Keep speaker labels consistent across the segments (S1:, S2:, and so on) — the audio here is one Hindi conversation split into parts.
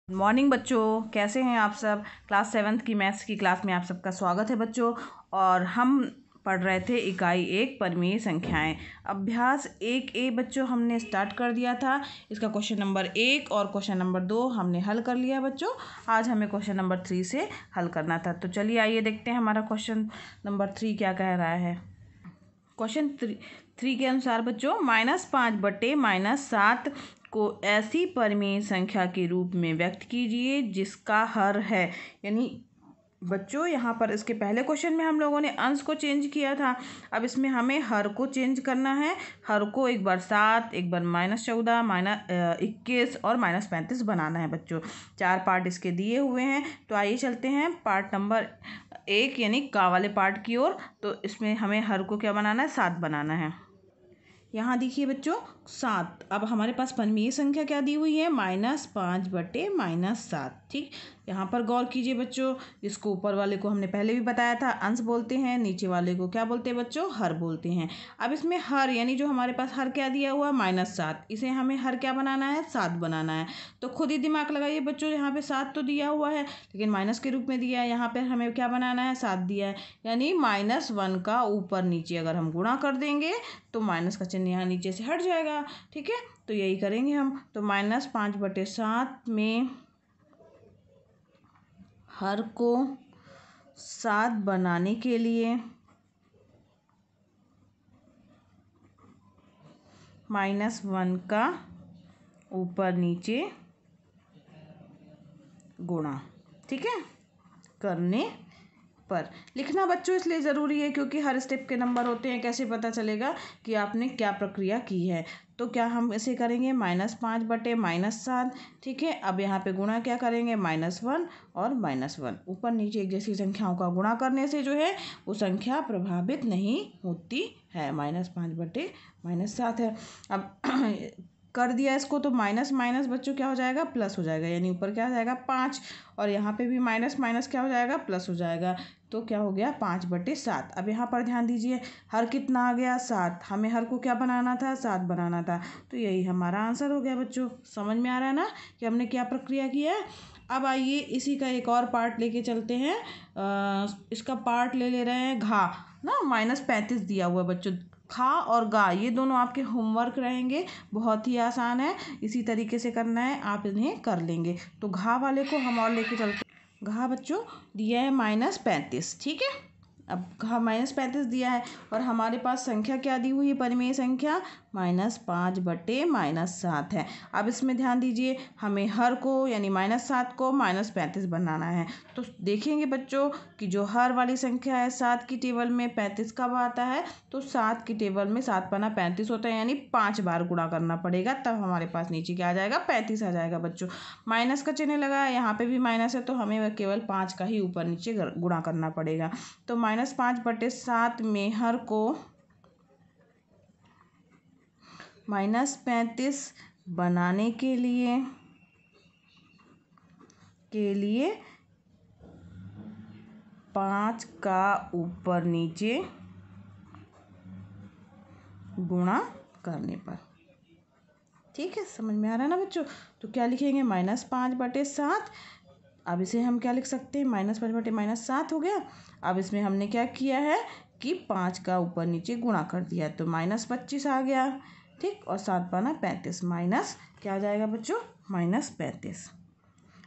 S1: मॉर्निंग बच्चों, कैसे हैं आप सब। क्लास 7th की मैथ्स की क्लास में आप सबका स्वागत है बच्चों। और हम पढ़ रहे थे इकाई 1 परिमेय संख्याएं। अभ्यास 1A बच्चों हमने स्टार्ट कर दिया था। इसका क्वेश्चन नंबर 1 और क्वेश्चन नंबर 2 हमने हल कर लिया बच्चों। आज हमें क्वेश्चन नंबर 3 से हल करना था। तो चलिए आइए देखते हैं हमारा क्वेश्चन नंबर 3 क्या कह रहा है। क्वेश्चन 3 के अनुसार बच्चों -5/-7 को ऐसी परिमेय संख्या के रूप में व्यक्त कीजिए जिसका हर है। यानी बच्चों यहाँ पर इसके पहले क्वेश्चन में हम लोगों ने अंश को चेंज किया था। अब इसमें हमें हर को चेंज करना है। हर को एक बार 7, एक बार -14, -21 और -35 बनाना है बच्चों। 4 पार्ट इसके दिए हुए हैं। तो आइए चलते हैं पार्ट नंबर 1 यानी का वाले पार्ट की ओर। तो इसमें हमें हर को क्या बनाना है, 7 बनाना है। यहाँ देखिए बच्चों 7। अब हमारे पास परिमेय संख्या क्या दी हुई है, -5/-7। ठीक, यहाँ पर गौर कीजिए बच्चों। इसको ऊपर वाले को हमने पहले भी बताया था अंश बोलते हैं, नीचे वाले को क्या बोलते हैं बच्चों, हर बोलते हैं। अब इसमें हर यानी जो हमारे पास हर क्या दिया हुआ है, -7, इसे हमें हर क्या बनाना है, 7 बनाना है। तो खुद ही दिमाग लगाइए बच्चों, यहाँ पे 7 तो दिया हुआ है लेकिन माइनस के रूप में दिया है। यहाँ पे हमें क्या बनाना है, 7 दिया है। यानी -1 का ऊपर नीचे अगर हम गुणा कर देंगे तो माइनस का चिन्ह यहाँ नीचे से हट जाएगा। ठीक है, तो यही करेंगे हम। तो -5/7 में हर को 7 बनाने के लिए -1 का ऊपर नीचे गुणा, ठीक है, करने पर लिखना बच्चों इसलिए ज़रूरी है क्योंकि हर स्टेप के नंबर होते हैं। कैसे पता चलेगा कि आपने क्या प्रक्रिया की है। तो क्या हम इसे करेंगे -5/-7। ठीक है, अब यहाँ पे गुणा क्या करेंगे, -1 और -1। ऊपर नीचे एक जैसी संख्याओं का गुणा करने से जो है वो संख्या प्रभावित नहीं होती है। -5/-7 है। अब कर दिया इसको तो माइनस माइनस बच्चों क्या हो जाएगा, प्लस हो जाएगा। यानी ऊपर क्या हो जाएगा, 5, और यहाँ पे भी माइनस माइनस क्या हो जाएगा, प्लस हो जाएगा। तो क्या हो गया, 5/7। अब यहाँ पर ध्यान दीजिए, हर कितना आ गया, 7। हमें हर को क्या बनाना था, 7 बनाना था। तो यही हमारा आंसर हो गया बच्चों। समझ में आ रहा है ना कि हमने क्या प्रक्रिया की है। अब आइए इसी का एक और पार्ट लेके चलते हैं। इसका पार्ट ले रहे हैं घा ना, -35 दिया हुआ है बच्चों। खा और गा ये दोनों आपके होमवर्क रहेंगे। बहुत ही आसान है, इसी तरीके से करना है, आप इन्हें कर लेंगे। तो घा वाले को हम और लेके चलते हैं। घा बच्चों दिया है -35। ठीक है, अब घा -35 दिया है और हमारे पास संख्या क्या दी हुई है, परिमेय संख्या -5/-7 है। अब इसमें ध्यान दीजिए, हमें हर को यानी -7 को -35 बनाना है। तो देखेंगे बच्चों कि जो हर वाली संख्या है 7 की टेबल में 35 कब आता है, तो 7 की टेबल में 7 पन्ना 35 होता है। यानी 5 बार गुणा करना पड़ेगा, तब हमारे पास नीचे क्या आ जाएगा, 35 आ जाएगा बच्चों। माइनस का चिन्ह लगा है, यहाँ पे भी माइनस है, तो हमें केवल 5 का ही ऊपर नीचे गुणा करना पड़ेगा। तो -5/7 में हर को -35 बनाने के लिए 5 का ऊपर नीचे गुणा करने पर। ठीक है, समझ में आ रहा है ना बच्चों। तो क्या लिखेंगे, -5/7। अब इसे हम क्या लिख सकते हैं, -5/-7 हो गया। अब इसमें हमने क्या किया है कि 5 का ऊपर नीचे गुणा कर दिया, तो -25 आ गया। ठीक, और 7 पाना 35, माइनस क्या आ जाएगा बच्चों, -35।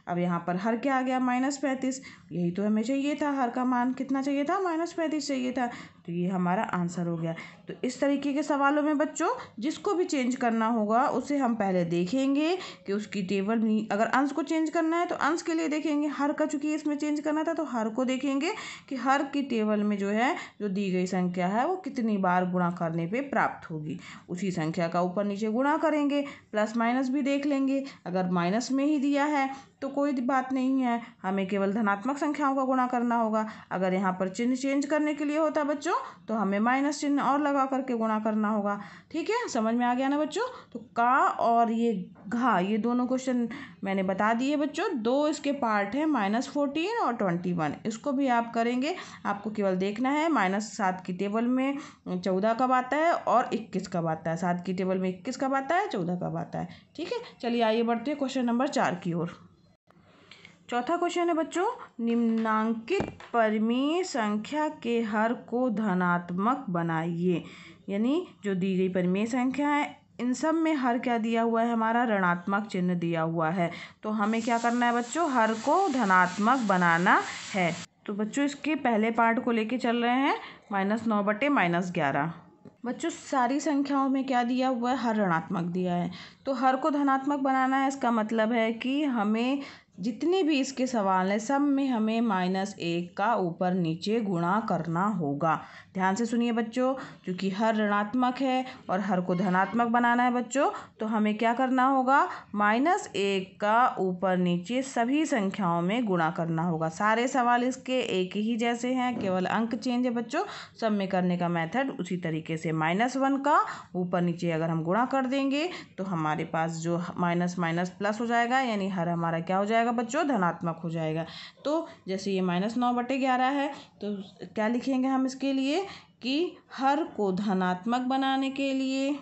S1: अब यहाँ पर हर क्या आ गया, -35। यही तो हमें चाहिए था, हर का मान कितना चाहिए था, -35 चाहिए था। तो ये हमारा आंसर हो गया। तो इस तरीके के सवालों में बच्चों जिसको भी चेंज करना होगा उसे हम पहले देखेंगे कि उसकी टेबल में, अगर अंश को चेंज करना है तो अंश के लिए देखेंगे। हर का चूंकि इसमें चेंज करना था तो हर को देखेंगे कि हर की टेबल में जो है जो दी गई संख्या है वो कितनी बार गुणा करने पे प्राप्त होगी। उसी संख्या का ऊपर नीचे गुणा करेंगे। प्लस माइनस भी देख लेंगे, अगर माइनस में ही दिया है तो कोई बात नहीं है, हमें केवल धनात्मक संख्याओं का गुणा करना होगा। अगर यहाँ पर चिन्ह चेंज करने के लिए होता बच्चों तो हमें माइनस चिन्ह और लगा करके गुणा करना होगा। ठीक है, समझ में आ गया ना बच्चों। तो का और ये घा ये दोनों क्वेश्चन मैंने बता दिए बच्चों। 2 इसके पार्ट हैं, -14 और 21। इसको भी आप करेंगे। आपको केवल देखना है -7 की टेबल में 14 कब आता है और 21 कब आता है। 7 की टेबल में 21 कब आता है, 14 कब आता है। ठीक है, चलिए आइए बढ़ते हैं क्वेश्चन नंबर 4 की ओर। चौथा क्वेश्चन है बच्चों, निम्नांकित परिमेय संख्या के हर को धनात्मक बनाइए। यानी जो दी गई परिमेय संख्या है इन सब में हर क्या दिया हुआ है, हमारा ऋणात्मक चिन्ह दिया हुआ है। तो हमें क्या करना है बच्चों, हर को धनात्मक बनाना है। तो बच्चों इसके पहले पार्ट को लेके चल रहे हैं, -9/-11। बच्चों सारी संख्याओं में क्या दिया हुआ है, हर ऋणात्मक दिया है। तो हर को धनात्मक बनाना है, इसका मतलब है कि हमें जितने भी इसके सवाल हैं सब में हमें -1 का ऊपर नीचे गुणा करना होगा। ध्यान से सुनिए बच्चों, क्योंकि हर ऋणात्मक है और हर को धनात्मक बनाना है बच्चों, तो हमें क्या करना होगा, -1 का ऊपर नीचे सभी संख्याओं में गुणा करना होगा। सारे सवाल इसके एक ही जैसे हैं, केवल अंक चेंज है बच्चों। सब में करने का मेथड उसी तरीके से, -1 का ऊपर नीचे अगर हम गुणा कर देंगे तो हमारे पास जो माइनस माइनस प्लस हो जाएगा, यानी हर हमारा क्या हो जाएगा बच्चों, धनात्मक हो जाएगा। तो जैसे ये -9/11 है, तो क्या लिखेंगे हम इसके लिए कि हर को धनात्मक बनाने के लिए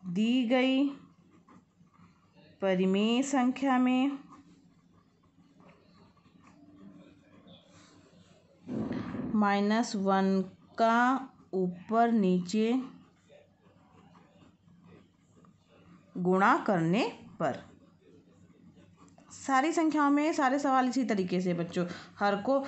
S1: दी गई परिमेय संख्या में -1 का ऊपर नीचे गुणा करने पर। सारी संख्याओं में सारे सवाल इसी तरीके से बच्चों, हर को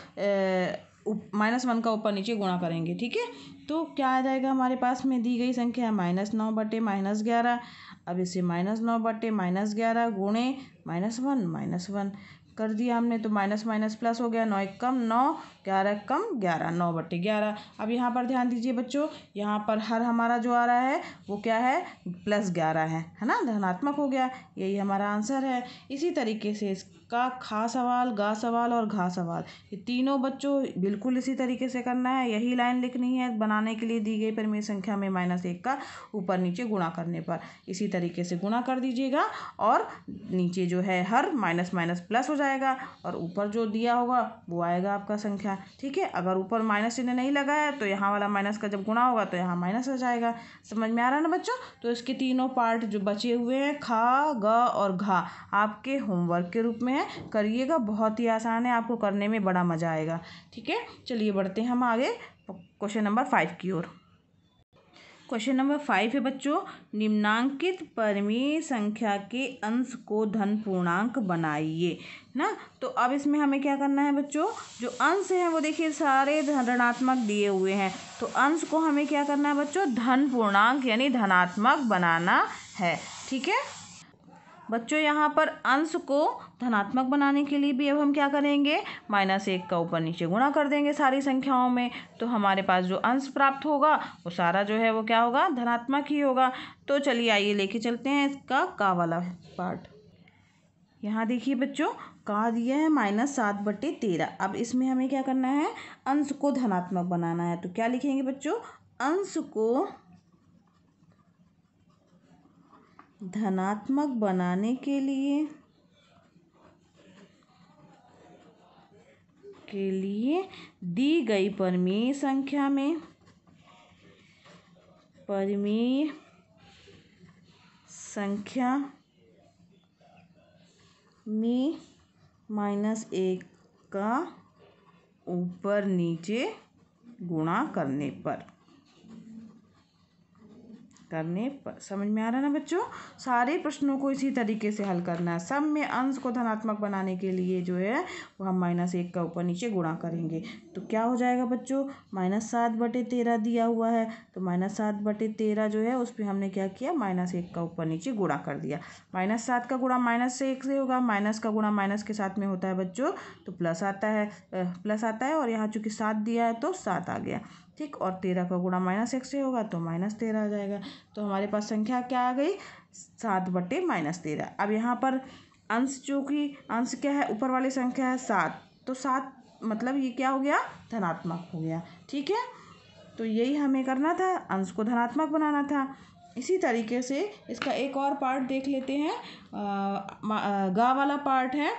S1: -1 का ऊपर नीचे गुणा करेंगे। ठीक है, तो क्या आ जाएगा हमारे पास में, दी गई संख्या है -9/-11। अब इसे -9/-11 गुणे -1 कर दिया हमने, तो माइनस माइनस प्लस हो गया, 9 1 कम 9, 11 कम 11, 9/11। अब यहाँ पर ध्यान दीजिए बच्चों, यहाँ पर हर हमारा जो आ रहा है वो क्या है, +11 है ना, धनात्मक हो गया। यही हमारा आंसर है। इसी तरीके से इसका खा सवाल, गा सवाल और घा सवाल, ये तीनों बच्चों बिल्कुल इसी तरीके से करना है। यही लाइन लिखनी है बनाने के लिए, दी गई परिमेय संख्या में -1 का ऊपर नीचे गुणा करने पर इसी तरीके से गुणा कर दीजिएगा, और नीचे जो है हर माइनस माइनस प्लस हो जाएगा, और ऊपर जो दिया होगा वो आएगा आपका संख्या। ठीक है, अगर ऊपर माइनस चिन्ह नहीं लगा है तो यहाँ वाला माइनस का जब गुणा होगा तो यहाँ माइनस हो जाएगा। समझ में आ रहा है ना बच्चों? तो इसके तीनों पार्ट जो बचे हुए हैं, खा, ग और घा, आपके होमवर्क के रूप में है, करिएगा। बहुत ही आसान है, आपको करने में बड़ा मज़ा आएगा। ठीक है, चलिए बढ़ते हैं हम आगे क्वेश्चन नंबर 5 की ओर। क्वेश्चन नंबर 5 है बच्चों, निम्नांकित परिमेय संख्या के अंश को धन पूर्णांक बनाइए ना। तो अब इसमें हमें क्या करना है बच्चों, जो अंश हैं वो देखिए सारे ऋणात्मक दिए हुए हैं, तो अंश को हमें क्या करना है बच्चों, धन पूर्णांक यानी धनात्मक बनाना है। ठीक है बच्चों, यहाँ पर अंश को धनात्मक बनाने के लिए भी अब हम क्या करेंगे, -1 का ऊपर नीचे गुणा कर देंगे सारी संख्याओं में, तो हमारे पास जो अंश प्राप्त होगा वो सारा जो है वो क्या होगा, धनात्मक ही होगा। तो चलिए आइए लेके चलते हैं इसका का वाला पार्ट। यहाँ देखिए बच्चों, का दिया है -7/13। अब इसमें हमें क्या करना है, अंश को धनात्मक बनाना है। तो क्या लिखेंगे बच्चों, अंश को धनात्मक बनाने के लिए दी गई परिमेय संख्या में -1 का ऊपर नीचे गुणा करने पर। समझ में आ रहा है ना बच्चों? सारे प्रश्नों को इसी तरीके से हल करना है। सब में अंश को धनात्मक बनाने के लिए जो है वो हम -1 का ऊपर नीचे गुणा करेंगे। तो क्या हो जाएगा बच्चों, -7/13 दिया हुआ है, तो -7/13 जो है उस पर हमने क्या किया, -1 का ऊपर नीचे गुणा कर दिया। -7 का गुणा -1 से होगा, माइनस का गुणा माइनस के साथ में होता है बच्चों, तो प्लस आता है, और यहाँ चूँकि 7 दिया है तो 7 आ गया। ठीक, और 13 का गुणा -1 से होगा तो -13 आ जाएगा। तो हमारे पास संख्या क्या आ गई, 7/-13। अब यहाँ पर अंश, चूँकि अंश क्या है, ऊपर वाली संख्या है 7, तो 7 मतलब ये क्या हो गया, धनात्मक हो गया। ठीक है, तो यही हमें करना था, अंश को धनात्मक बनाना था। इसी तरीके से इसका एक और पार्ट देख लेते हैं, गा वाला पार्ट है।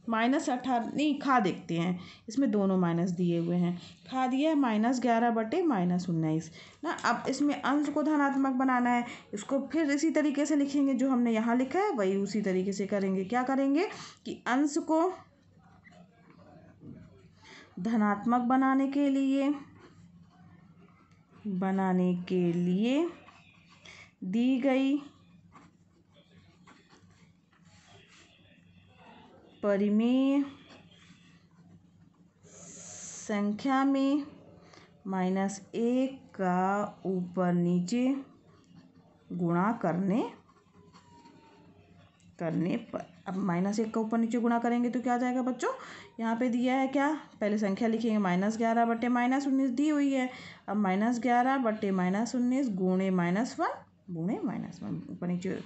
S1: -18 नहीं, खा देखते हैं, इसमें दोनों माइनस दिए हुए हैं। खा दिया है -11/-19 ना। अब इसमें अंश को धनात्मक बनाना है, इसको फिर इसी तरीके से लिखेंगे जो हमने यहाँ लिखा है, वही उसी तरीके से करेंगे। क्या करेंगे कि अंश को धनात्मक बनाने के लिए दी गई परिमेय संख्या में -1 का ऊपर नीचे गुणा करने पर। अब -1 का ऊपर नीचे गुणा करेंगे तो क्या आ जाएगा बच्चों, यहाँ पे दिया है क्या, पहले संख्या लिखेंगे -11/-19 दी हुई है। अब -11/-19 गुणे -1 ऊपर नीचे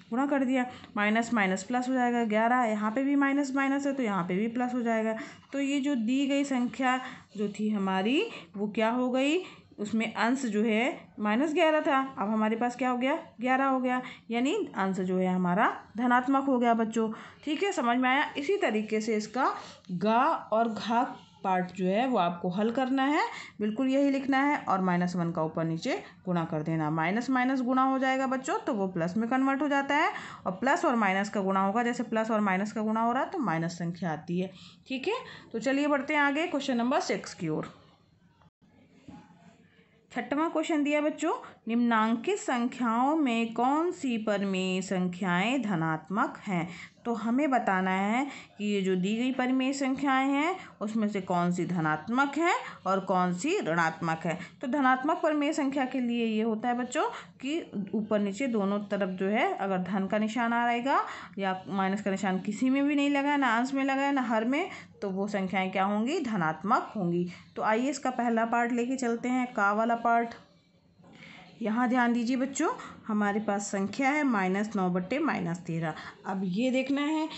S1: गुणा कर दिया, माइनस माइनस प्लस हो जाएगा 11, यहाँ पे भी माइनस माइनस है तो यहाँ पे भी प्लस हो जाएगा। तो ये जो दी गई संख्या जो थी हमारी वो क्या हो गई, उसमें अंश जो है -11 था, अब हमारे पास क्या हो गया 11 हो गया, यानी अंश जो है हमारा धनात्मक हो गया बच्चों। ठीक है, समझ में आया। इसी तरीके से इसका गा और घा पार्ट जो है वो आपको हल करना है, बिल्कुल यही लिखना है और -1 का ऊपर नीचे गुणा कर देना। माइनस माइनस गुणा हो जाएगा बच्चों तो वो प्लस में कन्वर्ट हो जाता है, और प्लस और माइनस का गुणा होगा, जैसे प्लस और माइनस का गुणा हो रहा है तो माइनस संख्या आती है। ठीक है, तो चलिए बढ़ते हैं आगे क्वेश्चन नंबर 6 की ओर। 6वां क्वेश्चन दिया बच्चों, निम्नांकित संख्याओं में कौन सी परिमेय संख्याएं धनात्मक हैं। तो हमें बताना है कि ये जो दी गई परिमेय संख्याएं हैं उसमें से कौन सी धनात्मक है और कौन सी ऋणात्मक है। तो धनात्मक परिमेय संख्या के लिए ये होता है बच्चों कि ऊपर नीचे दोनों तरफ जो है अगर धन का निशान आ रहेगा या माइनस का निशान किसी में भी नहीं लगा है, ना अंश में लगा है ना हर में, तो वो संख्याएं क्या होंगी, धनात्मक होंगी। तो आइए इसका पहला पार्ट लेके चलते हैं, का वाला पार्ट। यहाँ ध्यान दीजिए बच्चों, हमारे पास संख्या है -9/-13। अब ये देखना है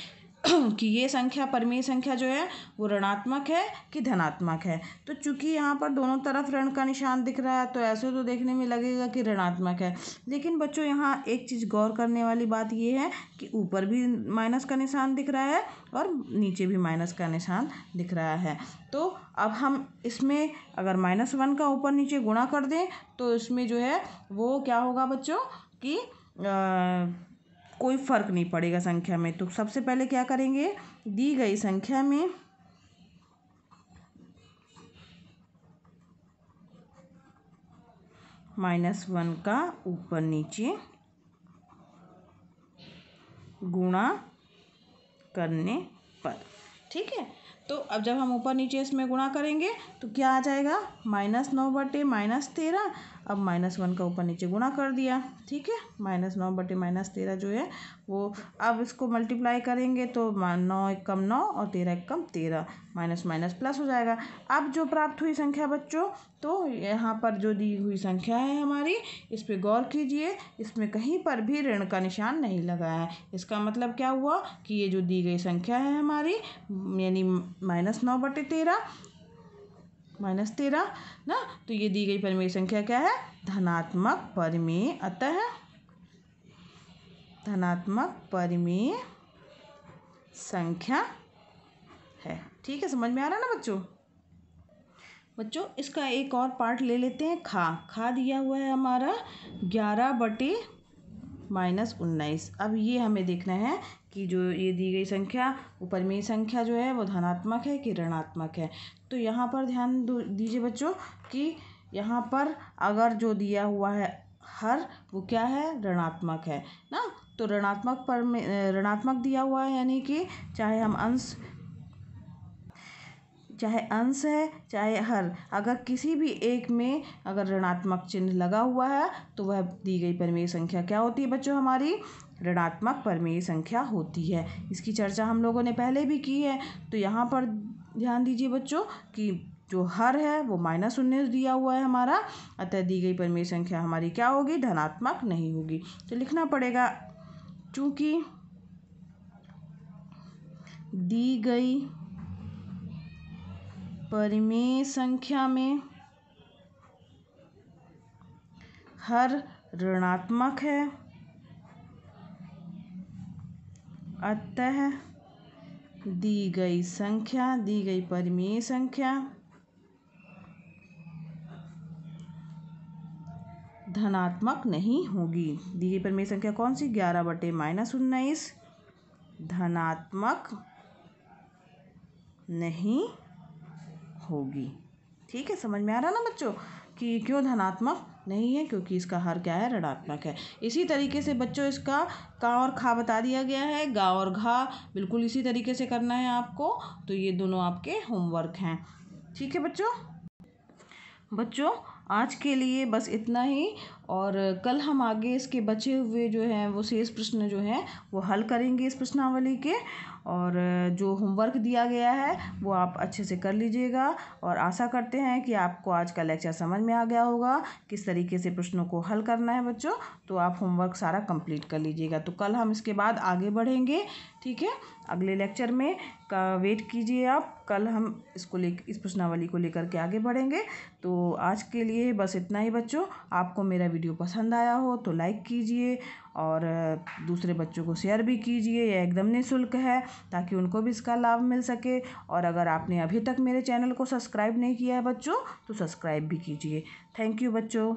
S1: कि ये संख्या परिमेय संख्या जो है वो ऋणात्मक है कि धनात्मक है। तो चूंकि यहाँ पर दोनों तरफ ऋण का निशान दिख रहा है तो ऐसे तो देखने में लगेगा कि ऋणात्मक है, लेकिन बच्चों यहाँ एक चीज़ गौर करने वाली बात ये है कि ऊपर भी माइनस का निशान दिख रहा है और नीचे भी माइनस का निशान दिख रहा है। तो अब हम इसमें अगर -1 का ऊपर नीचे गुणा कर दें तो इसमें जो है वो क्या होगा बच्चों कि कोई फ़र्क नहीं पड़ेगा संख्या में। तो सबसे पहले क्या करेंगे, दी गई संख्या में -1 का ऊपर नीचे गुणा करने पर। ठीक है, तो अब जब हम ऊपर नीचे इसमें गुणा करेंगे तो क्या आ जाएगा, -9/-13। अब -1 का ऊपर नीचे गुणा कर दिया। ठीक है, -9/-13 जो है वो, अब इसको मल्टीप्लाई करेंगे तो 9 एकम 9 और 13 एकम 13, माइनस माइनस प्लस हो जाएगा। अब जो प्राप्त हुई संख्या बच्चों, तो यहाँ पर जो दी हुई संख्या है हमारी, इस पे गौर कीजिए, इसमें कहीं पर भी ऋण का निशान नहीं लगा है। इसका मतलब क्या हुआ कि ये जो दी गई संख्या है हमारी, यानी -9/-13 ना, तो ये दी गई परिमेय संख्या क्या है, धनात्मक परिमेय, अतः धनात्मक परिमेय संख्या है। ठीक है, समझ में आ रहा है ना बच्चों। इसका एक और पार्ट ले लेते हैं, खा दिया हुआ है हमारा 11/-19। अब ये हमें देखना है कि जो ये दी गई संख्या, वो परिमेय संख्या जो है वो धनात्मक है कि ऋणात्मक है। तो यहाँ पर ध्यान दीजिए बच्चों कि यहाँ पर अगर जो दिया हुआ है हर, वो क्या है, ऋणात्मक है ना। तो ऋणात्मक दिया हुआ है, यानी कि चाहे अंश है चाहे हर, अगर किसी भी एक में अगर ऋणात्मक चिन्ह लगा हुआ है तो वह दी गई परिमेय संख्या क्या होती है बच्चों, हमारी ऋणात्मक परिमेय संख्या होती है। इसकी चर्चा हम लोगों ने पहले भी की है। तो यहाँ पर ध्यान दीजिए बच्चों कि जो हर है वो -19 दिया हुआ है हमारा, अतः दी गई परिमेय संख्या हमारी क्या होगी, धनात्मक नहीं होगी। तो लिखना पड़ेगा, चूंकि दी गई परिमेय संख्या में हर ऋणात्मक है, अतः दी गई संख्या, दी गई परिमेय संख्या धनात्मक नहीं होगी। दी गई परिमेय संख्या कौन सी? 11/-19 धनात्मक नहीं होगी। ठीक है, समझ में आ रहा ना बच्चों कि क्यों धनात्मक नहीं है? क्योंकि इसका हर क्या है? ऋणात्मक है। इसी तरीके से बच्चों इसका का और खा बता दिया गया है। गा और घा बिल्कुल इसी तरीके से करना है आपको। तो ये दोनों आपके होमवर्क हैं। ठीक है बच्चों आज के लिए बस इतना ही, और कल हम आगे इसके बचे हुए जो हैं वो शेष प्रश्न जो हैं वो हल करेंगे इस प्रश्नावली के। और जो होमवर्क दिया गया है वो आप अच्छे से कर लीजिएगा, और आशा करते हैं कि आपको आज का लेक्चर समझ में आ गया होगा किस तरीके से प्रश्नों को हल करना है बच्चों। तो आप होमवर्क सारा कंप्लीट कर लीजिएगा। तो कल हम इसके बाद आगे बढ़ेंगे। ठीक है, अगले लेक्चर में का वेट कीजिए आप। कल हम इस प्रश्नावली को लेकर के आगे बढ़ेंगे। तो आज के लिए बस इतना ही बच्चों। आपको मेरा वीडियो पसंद आया हो तो लाइक कीजिए, और दूसरे बच्चों को शेयर भी कीजिए। यह एकदम निःशुल्क है ताकि उनको भी इसका लाभ मिल सके। और अगर आपने अभी तक मेरे चैनल को सब्सक्राइब नहीं किया है बच्चों तो सब्सक्राइब भी कीजिए। थैंक यू बच्चों।